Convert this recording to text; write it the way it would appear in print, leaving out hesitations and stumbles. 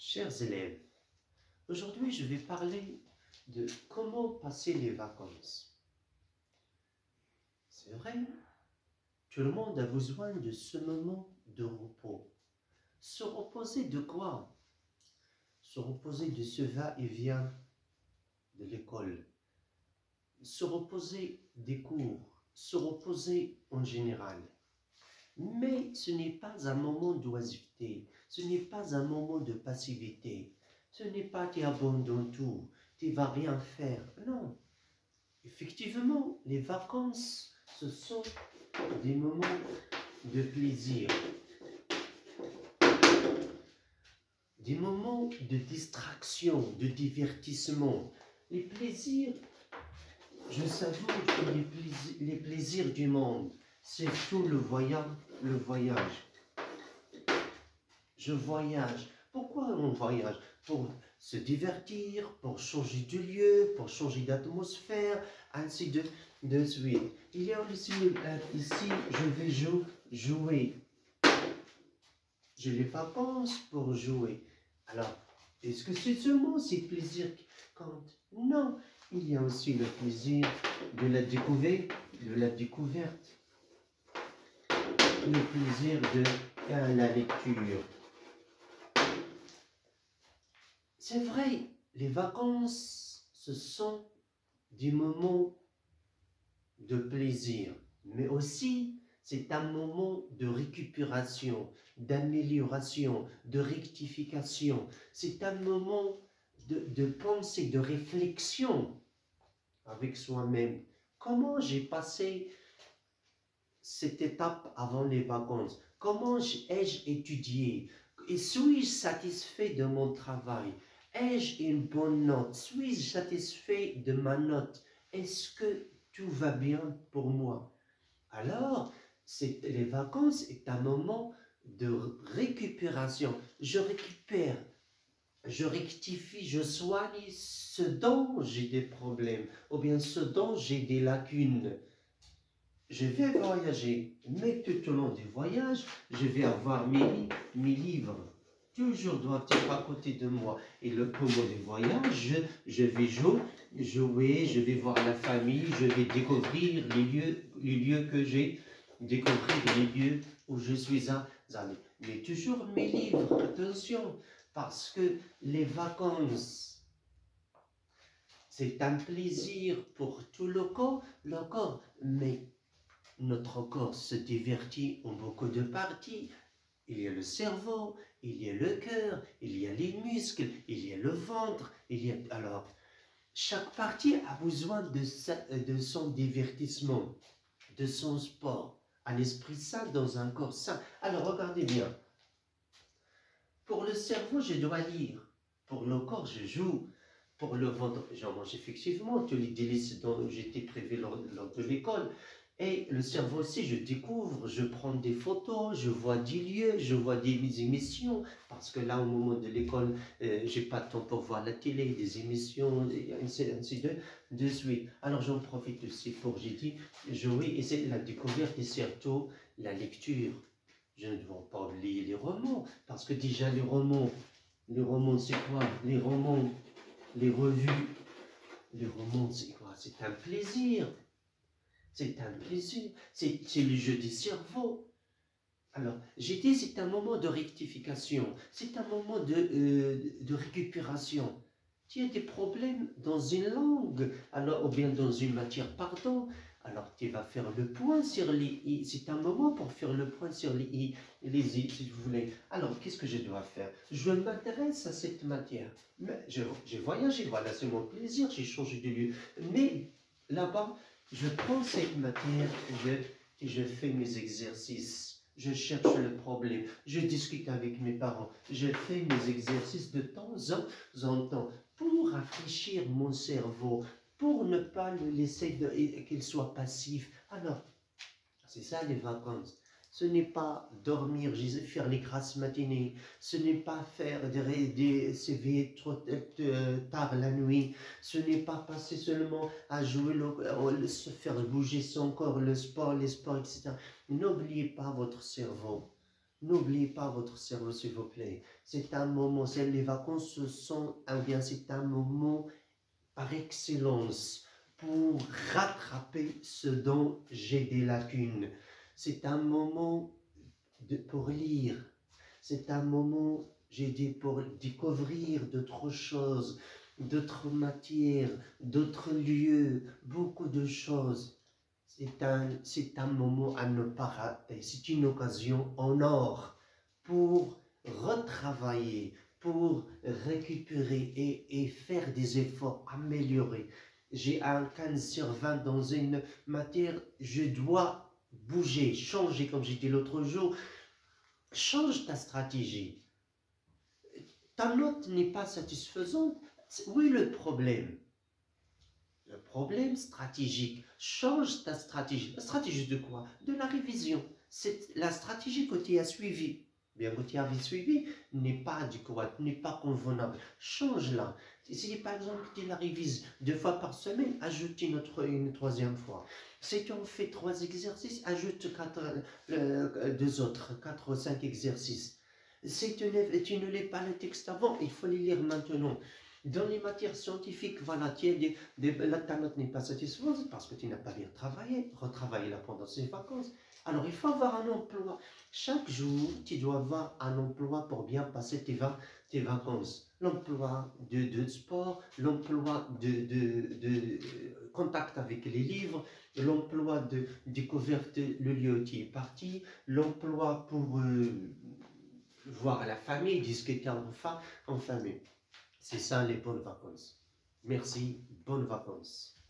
Chers élèves, aujourd'hui je vais parler de comment passer les vacances. C'est vrai, tout le monde a besoin de ce moment de repos. Se reposer de quoi? Se reposer de ce va-et-vient de l'école. Se reposer des cours. Se reposer en général. Mais ce n'est pas un moment d'oisiveté, ce n'est pas un moment de passivité, ce n'est pas tu abandonnes tout, tu ne vas rien faire. Non, effectivement, les vacances, ce sont des moments de plaisir, des moments de distraction, de divertissement. Les plaisirs, je savoure que les plaisirs du monde, c'est tout le voyage. Je voyage. Pourquoi on voyage? Pour se divertir, pour changer de lieu, pour changer d'atmosphère, ainsi de suite. Il y a aussi, ici, je vais jouer. J'ai les vacances pour jouer. Alors, est-ce que c'est seulement ces plaisirs qui comptent? Non, il y a aussi le plaisir de la découverte, le plaisir de la lecture. C'est vrai, les vacances, ce sont des moments de plaisir, mais aussi c'est un moment de récupération, d'amélioration, de rectification. C'est un moment de pensée, de réflexion avec soi-même. Comment j'ai passé cette étape avant les vacances? Comment ai-je étudié? Et suis-je satisfait de mon travail? Ai-je une bonne note? Suis-je satisfait de ma note? Est-ce que tout va bien pour moi? Alors, les vacances est un moment de récupération. Je récupère, je rectifie, je soigne ce dont j'ai des problèmes, ou bien ce dont j'ai des lacunes. Je vais voyager, mais tout au long du voyage, je vais avoir mes livres. Toujours doivent être à côté de moi. Et le moment du voyage, je vais jouer, je vais voir la famille, je vais découvrir les lieux que j'ai, découvrir les lieux où je suis allé. Mais toujours mes livres, attention, parce que les vacances, c'est un plaisir pour tout le corps, mais notre corps se divertit en beaucoup de parties. Il y a le cerveau, il y a le cœur, il y a les muscles, il y a le ventre, Alors, chaque partie a besoin de son divertissement, de son sport. Un esprit sain dans un corps sain. Alors, regardez bien. Pour le cerveau, je dois lire. Pour le corps, je joue. Pour le ventre, j'en mange effectivement tous les délices dont j'étais privé lors de l'école. Et le cerveau aussi, je découvre, je prends des photos, je vois des lieux, je vois des émissions, parce que là, au moment de l'école, j'ai pas de temps pour voir la télé, des émissions, et ainsi de suite. Alors j'en profite aussi pour, j'ai dit, jouer, et c'est la découverte et surtout la lecture. Je ne dois pas oublier les romans, parce que déjà les romans c'est quoi? Les romans, les revues, les romans c'est quoi? C'est un plaisir. C'est un plaisir, c'est le jeu des cerveaux. Alors, j'ai dit, c'est un moment de rectification, c'est un moment de récupération. Tu as des problèmes dans une langue, alors, ou bien dans une matière, pardon, alors tu vas faire le point sur les i. C'est un moment pour faire le point sur les i, si vous voulez. Alors, qu'est-ce que je dois faire? Je m'intéresse à cette matière. Mais j'ai voyagé, voilà, c'est mon plaisir, j'ai changé de lieu. Mais là-bas, je prends cette matière et je fais mes exercices. Je cherche le problème. Je discute avec mes parents. Je fais mes exercices de temps en temps pour rafraîchir mon cerveau, pour ne pas le laisser qu'il soit passif. Alors, c'est ça les vacances. Ce n'est pas dormir, faire les grasses matinées. Ce n'est pas faire s'éveiller trop tard la nuit. Ce n'est pas passer seulement à jouer, se faire bouger son corps, le sport, les sports, etc. N'oubliez pas votre cerveau. N'oubliez pas votre cerveau, s'il vous plaît. C'est un moment, les vacances ce sont, ou bien c'est un moment par excellence pour rattraper ce dont j'ai des lacunes. C'est un moment pour lire. C'est un moment, j'ai dit, pour découvrir d'autres choses, d'autres matières, d'autres lieux, beaucoup de choses. C'est un moment à ne pas rater. C'est une occasion en or pour retravailler, pour récupérer et faire des efforts, améliorer. J'ai un 15 sur 20 dans une matière, je dois bouger, changer, comme j'ai dit l'autre jour. Change ta stratégie. Ta note n'est pas satisfaisante. Où est le problème? Le problème stratégique. Change ta stratégie. La stratégie de quoi? De la révision. C'est la stratégie que tu as suivie. Bien que tu avais suivi n'est pas adéquate, n'est pas convenable. Change-la. Si par exemple tu la révises 2 fois par semaine, ajoute une troisième fois. Si tu en fais 3 exercices, ajoute 2 autres, 4 ou 5 exercices. Si tu ne lis pas le texte avant, il faut les lire maintenant. Dans les matières scientifiques, voilà, ta note n'est pas satisfaisante parce que tu n'as pas bien travaillé, retravailler-la pendant ces vacances. Alors, il faut avoir un emploi. Chaque jour, tu dois avoir un emploi pour bien passer tes vacances. L'emploi de sport, l'emploi de contact avec les livres, l'emploi de découverte, le lieu où tu es parti, l'emploi pour voir la famille, discuter en famille. C'est ça les bonnes vacances. Merci, bonnes vacances.